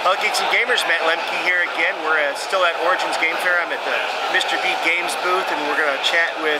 Hello Geeks and Gamers, Matt Lemke here again. We're still at Origins Game Fair. I'm at the Mr. B Games booth, and we're going to chat with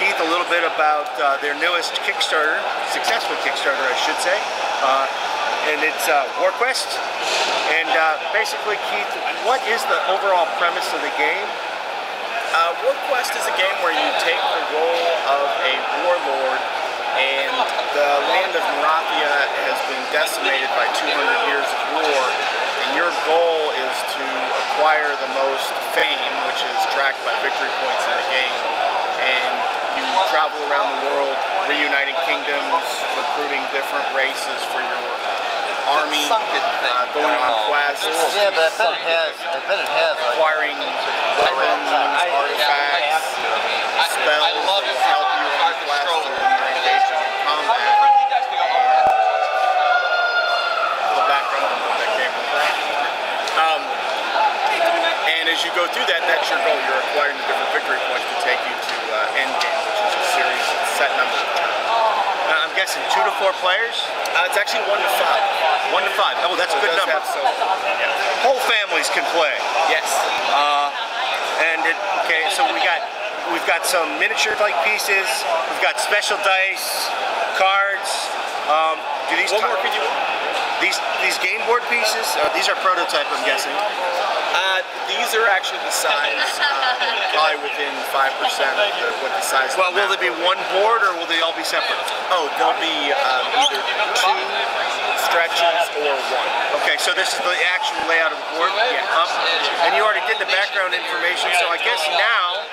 Keith a little bit about their newest Kickstarter, successful Kickstarter I should say, and it's WarQuest. And basically, Keith, what is the overall premise of the game? WarQuest is a game where you take the role of a warlord, and the land of Marathia has been decimated by 200 years of war, and your goal is to acquire the most fame, which is tracked by victory points in the game, and you travel around the world reuniting kingdoms, recruiting different races for your army, going on quests. Yeah, but I bet it has. Acquiring weapons, artifacts, spells that will help you on quests or when you're engaging in combat. The background of that game. And as you go through that, that's your goal. You're acquiring the different victory points to take you to endgame, which is a series set number of turns. I'm guessing 2 to 4 players? It's actually 1 to 5. 1 to 5. Oh, that's a good number. Yeah. Whole families can play. Yes. Okay, so we've got some miniature-like pieces. We've got special dice, cards. Do these? What more could you want? These game board pieces. These are prototype, I'm guessing. These are actually the size, probably within 5% of what the size. Well, will there be one board or will they all be separate? Oh, there'll be either 2 stretches or 1. Okay, so this is the actual layout of the board? Yeah. And you already did the background information, so I guess now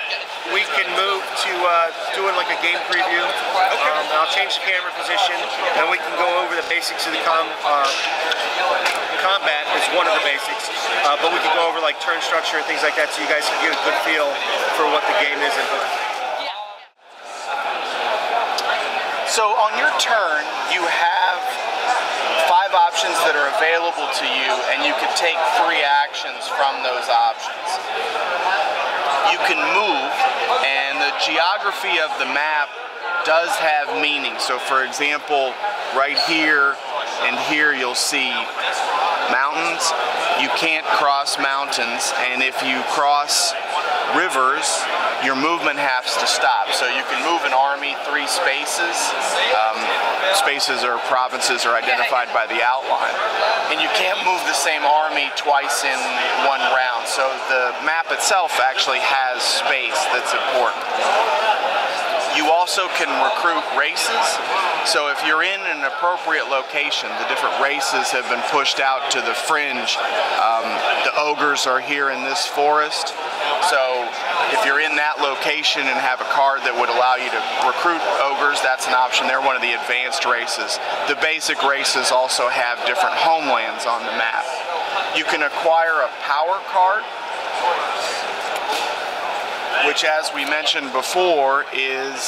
we can move to doing like a game preview. Okay. I'll change the camera position, and we can go over the basics of the combat is one of the basics, but we can go over like turn structure and things like that, so you guys can get a good feel for what the game is. So on your turn, you have 5 options that are available to you, and you can take 3 actions from those options. You can move, and the geography of the map does have meaning. So for example, right here and here you'll see mountains. You can't cross mountains, and if you cross rivers, your movement has to stop. So you can move an army 3 spaces. Spaces or provinces are identified by the outline. And you can't move the same army twice in 1 round. So the map itself actually has space that's important. You also can recruit races. So if you're in an appropriate location, the different races have been pushed out to the fringe. The ogres are here in this forest. So if you're in that location and have a card that would allow you to recruit ogres, that's an option. They're one of the advanced races. The basic races also have different homelands on the map. You can acquire a power card, which, as we mentioned before, is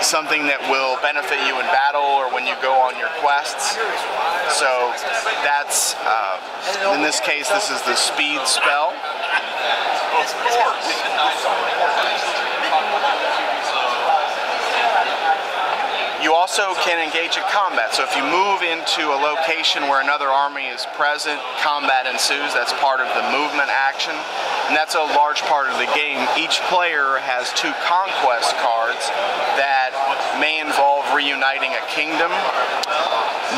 something that will benefit you in battle or when you go on your quests. So that's, in this case, this is the speed spell. You also can engage in combat. So if you move into a location where another army is present, combat ensues. That's part of the movement action, and that's a large part of the game. Each player has 2 conquest cards that may involve reuniting a kingdom.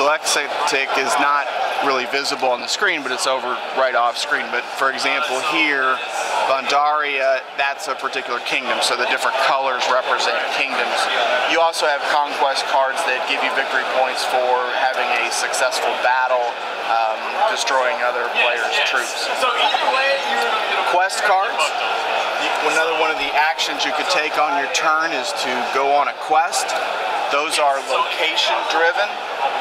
Luxetic is not really visible on the screen, but it's over right off screen. But for example here, Vandaria, that's a particular kingdom, so the different colors represent kingdoms. You also have conquest cards that give you victory points for having a successful battle, destroying other players' troops. Quest cards. Another one of the actions you could take on your turn is to go on a quest. Those are location driven.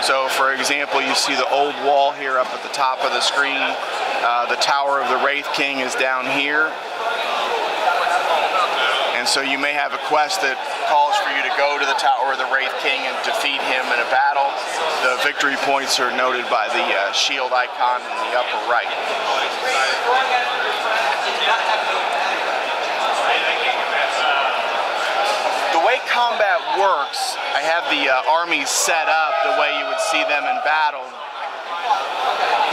So for example, you see the old wall here up at the top of the screen. The Tower of the Wraith King is down here. And so you may have a quest that calls for you to go to the Tower of the Wraith King and defeat him in a battle. The victory points are noted by the shield icon in the upper right. The way combat works, I have the armies set up the way you would see them in battle.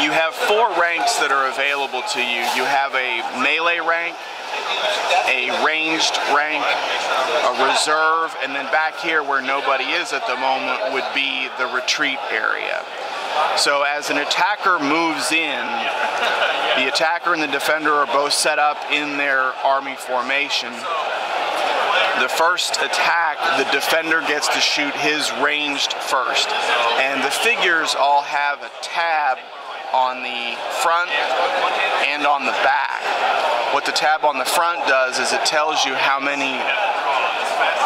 you have 4 ranks that are available to you. You have a melee rank, a ranged rank, a reserve, and then back here where nobody is at the moment would be the retreat area. So as an attacker moves in, the attacker and the defender are both set up in their army formation. The first attack, the defender gets to shoot his ranged first. And the figures all have a tab on the front and on the back. What the tab on the front does is it tells you how many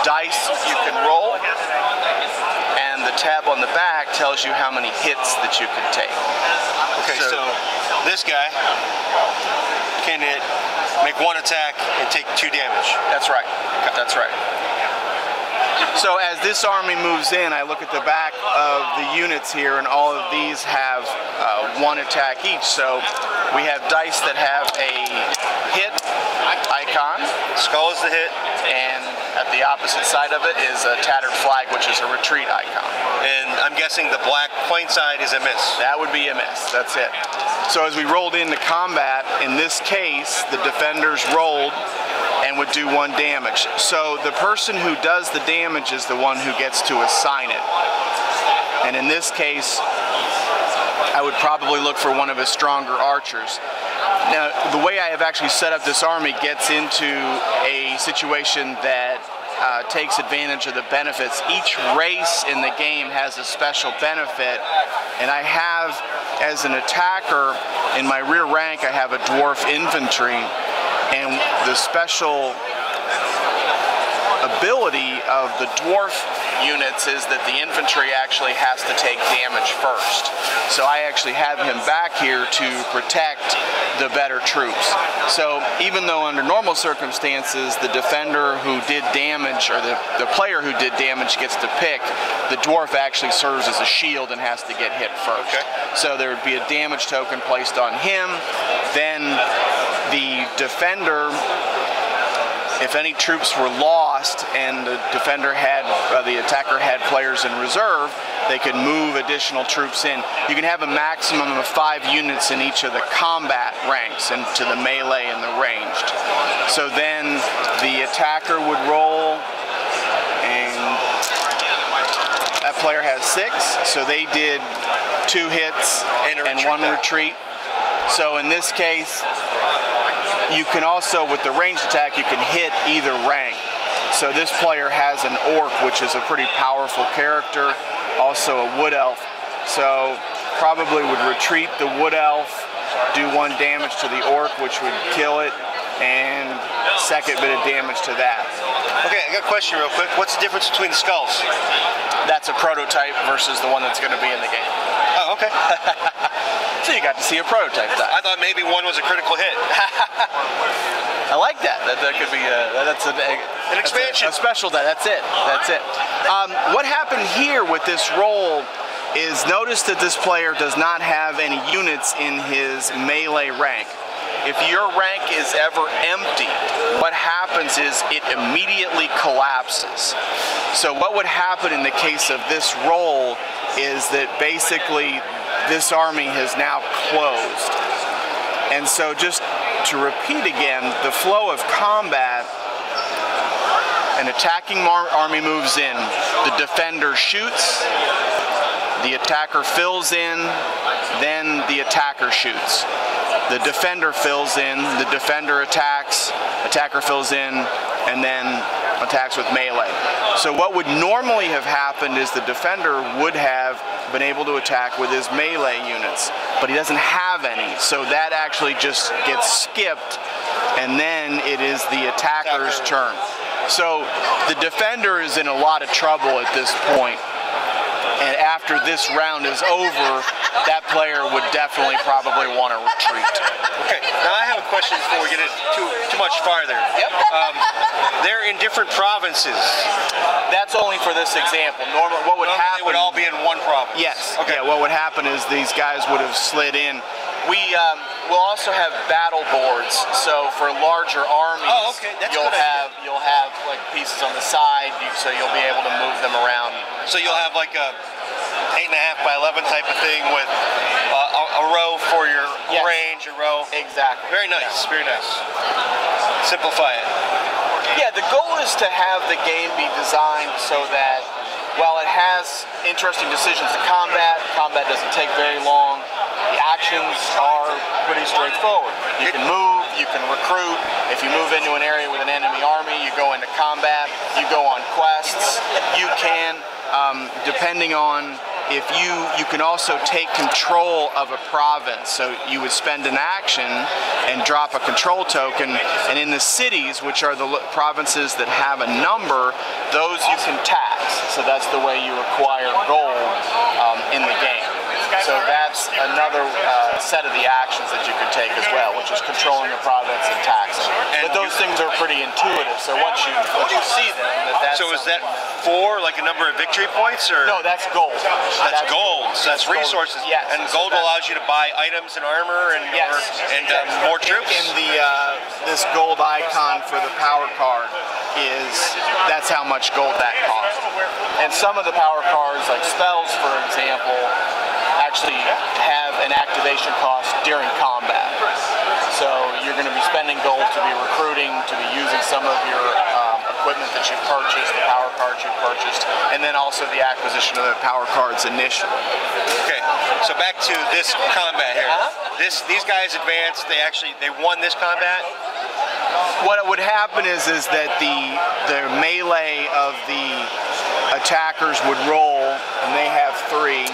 dice you can roll, and the tab on the back tells you how many hits that you can take. Okay, so this guy can make 1 attack and take 2 damage. That's right. That's right. So as this army moves in, I look at the back of the units here, and all of these have 1 attack each. So we have dice that have a hit icon. Skull is the hit. And at the opposite side of it is a tattered flag, which is a retreat icon. And I'm guessing the black plain side is a miss. That would be a miss. That's it. So as we rolled into combat, in this case, the defenders rolled and would do 1 damage. So the person who does the damage is the one who gets to assign it. And in this case, I would probably look for one of his stronger archers. Now, the way I have actually set up this army gets into a situation that takes advantage of the benefits. Each race in the game has a special benefit, and I have, as an attacker, in my rear rank, I have a dwarf infantry, and the special ability of the dwarf units is that the infantry actually has to take damage first. So I actually have him back here to protect the better troops. So even though under normal circumstances the defender who did damage, or the player who did damage gets to pick, the dwarf actually serves as a shield and has to get hit first. Okay. So there would be a damage token placed on him. Then the defender, if any troops were lost and the defender had, the attacker had players in reserve, they could move additional troops in. You can have a maximum of 5 units in each of the combat ranks, into the melee and the ranged. So then the attacker would roll, and that player has 6, so they did 2 hits and 1 retreat. So in this case, you can also, with the ranged attack, you can hit either rank. So this player has an orc, which is a pretty powerful character, also a wood elf. So probably would retreat the wood elf, do 1 damage to the orc, which would kill it, and 2nd bit of damage to that. Okay, I got a question real quick. What's the difference between the skulls? That's a prototype versus the one that's going to be in the game. Oh, okay. So you got to see a prototype die. I thought maybe one was a critical hit. I like that. That could be that's an expansion. A special die. That's it. That's it. What happened here with this roll is, notice that this player does not have any units in his melee rank. If your rank is ever empty, what happens is it immediately collapses. So what would happen in the case of this roll is that basically this army has now closed. And so just to repeat again, the flow of combat, an attacking army moves in, the defender shoots, the attacker fills in, then the attacker shoots. The defender fills in, the defender attacks, attacker fills in, and then attacks with melee. So what would normally have happened is the defender would have been able to attack with his melee units, but he doesn't have any, so that actually just gets skipped, and then it is the attacker's turn. So the defender is in a lot of trouble at this point, and after this round is over, that player would definitely probably want to retreat. Okay, now I have a question before we get too much farther. Yep. They're in different provinces. That's only for this example. Normally, what would happen? They would all be in one province. Yes. Okay. Yeah, what would happen is these guys would have slid in. We'll also have battle boards. So for larger armies, you'll have like pieces on the side, so you'll be able to move them around. So you'll have like a 8.5 by 11 type of thing with a row for your range, a row. Exactly. Very nice, very nice. Simplify it. Yeah, the goal is to have the game be designed so that while it has interesting decisions in combat doesn't take very long. The actions are pretty straightforward. You can move, you can recruit. If you move into an area with an enemy army, you go into combat, you go on quests. You can, depending on if you can also take control of a province. So you would spend an action and drop a control token, and in the cities, which are the provinces that have a number, those you can tax. So that's the way you acquire gold in the game. So that's another set of the actions that you could take as well, which is controlling a province and taxing. But those things are pretty intuitive. So once you see them, that's so is that for like a number of victory points, or no? That's gold. That's gold. So that's resources. Yes. And gold allows you to buy items and armor and more troops. In the this gold icon for the power card that's how much gold that costs. And some of the power cards, like spells, for example, actually have an activation cost during combat. So you're going to be spending gold to be recruiting, to be using some of your equipment that you've purchased, the power cards you've purchased, and then also the acquisition of the power cards initially. Okay, so back to this combat here. These guys advanced. They won this combat. What would happen is that the melee of the attackers would roll, and they have 3.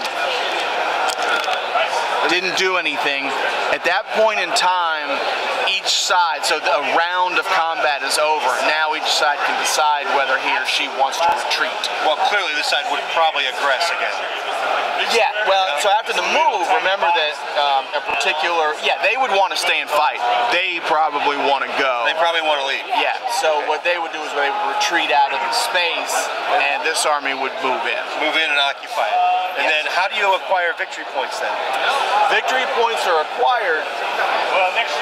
Didn't do anything. At that point in time, each side, so a round of combat is over. Now each side can decide whether he or she wants to retreat. Well, clearly this side would probably aggress again. Yeah, well, so after the move, remember that they would want to stay and fight. They probably want to go. They probably want to leave. Yeah, so what they would do is they would retreat out of the space, and this army would move in. Move in and occupy it. And then how do you acquire victory points then? Victory points are acquired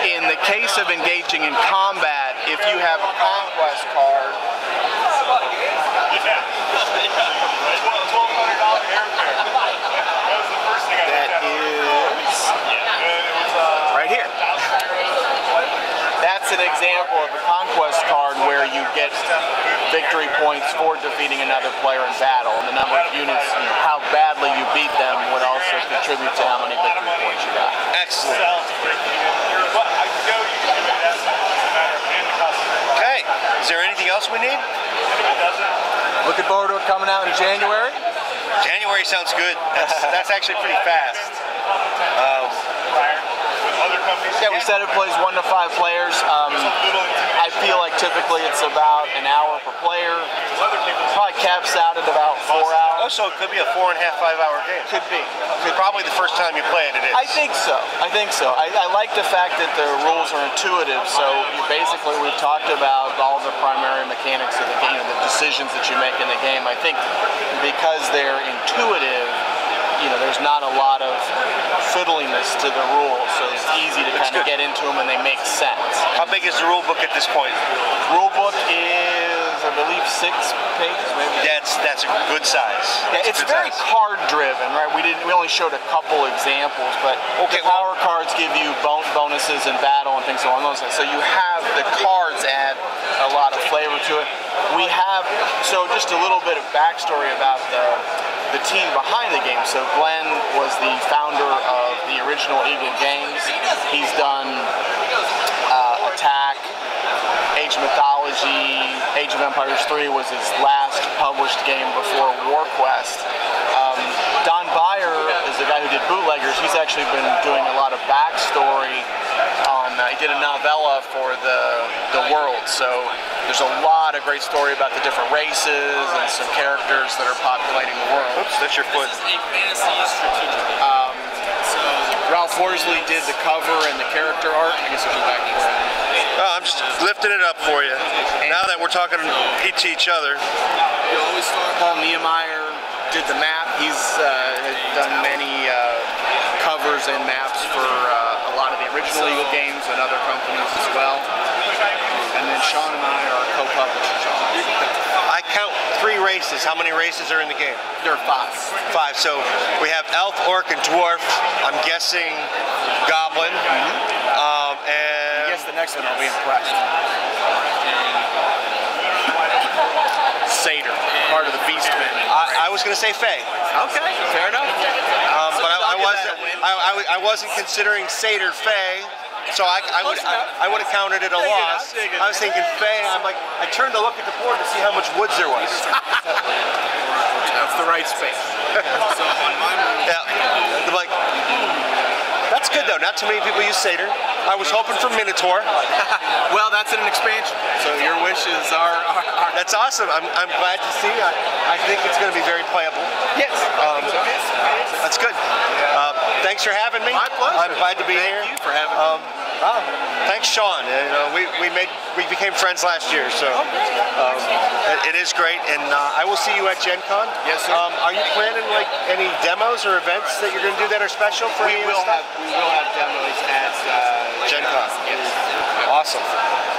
in the case of engaging in combat if you have a conquest card. That is right here. That's an example of a conquest card where you get victory points for defeating another player in battle. And the number of units, how badly you beat them, would also contribute to how many victory points you got. Excellent. Okay, is there anything else we need? Looking forward to it coming out in January. January sounds good. That's actually pretty fast. Yeah, we said it plays 1 to 5 players. I feel like typically it's about an hour per player. Probably caps out at about 4 hours. Oh, so it could be a 4.5, 5-hour game. Could be. Probably the first time you play it, it is. I think so. I like the fact that the rules are intuitive. So basically, we've talked about all the primary mechanics of the game, the decisions that you make in the game. I think because they're intuitive, there's not a lot of fiddliness to the rules, so it's easy to kind of get into them and they make sense. How big is the rule book at this point? Rule book is, I believe, 6 pages, maybe. That's a good size. Yeah, it's very card driven, right? We only showed a couple examples, but the power cards give you bonuses in battle and things along those lines. So you have the cards add a lot of flavor to it. So just a little bit of backstory about the team behind the game. So Glenn was the founder of the original Eagle Games. He's done Attack, Age of Mythology, Age of Empires 3 was his last published game before WarQuest. Don Beyer is the guy who did Bootleggers. He's actually been doing a lot of backstory on, he did a novella for the world, so there's a lot of great story about the different races and some characters that are populating the world. Oops, that's your foot. Ralph Worsley did the cover and the character art. I guess I'll go back to it. I'm just lifting it up for you. Now that we're talking to each other. Paul Niemeyer did the map. He's done many covers and maps for a lot of the original Eagle games and other companies as well. And then Sean and I are co-publishers. I count 3 races. How many races are in the game? There are 5. 5. So we have elf, orc, and dwarf. I'm guessing goblin. And I guess the next one I'll be impressed. Satyr, part of the beast man. I was going to say fae. Okay, fair enough. But I wasn't considering satyr fae. So I would have counted it a loss. I was thinking fae. I'm like, I turned to look at the board to see how much woods there was. That's the right space. So on my move, yeah, I'm like, that's good though. Not too many people use satyr. I was hoping for minotaur. Well, that's in an expansion. So your wishes are. That's awesome. I'm glad to see. I think it's going to be very playable. Yes. That's good. Thanks for having me. My pleasure. I'm glad to be here. Thank you for having me. Thanks, Sean. We became friends last year, so it is great. And I will see you at Gen Con. Yes, sir. Are you planning like any demos or events that you're going to do that are special for we will have demos at Gen Con. Yes. Awesome.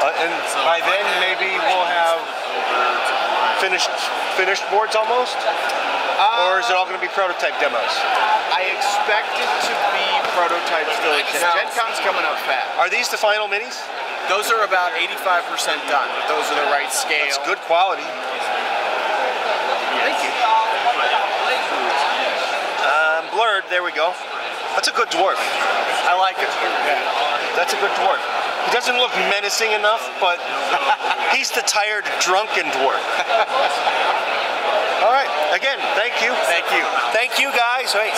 And by then maybe we'll have finished boards almost. Or is it all going to be prototype demos? I expect it to be prototype still. Gen Con's coming up fast. Are these the final minis? Those are about 85% done, but those are the right scale. It's good quality. Thank you. Blurred, there we go. That's a good dwarf. I like it. Yeah. That's a good dwarf. He doesn't look menacing enough, but he's the tired, drunken dwarf. All right, again, thank you. Thank you. Thank you, guys. Wait.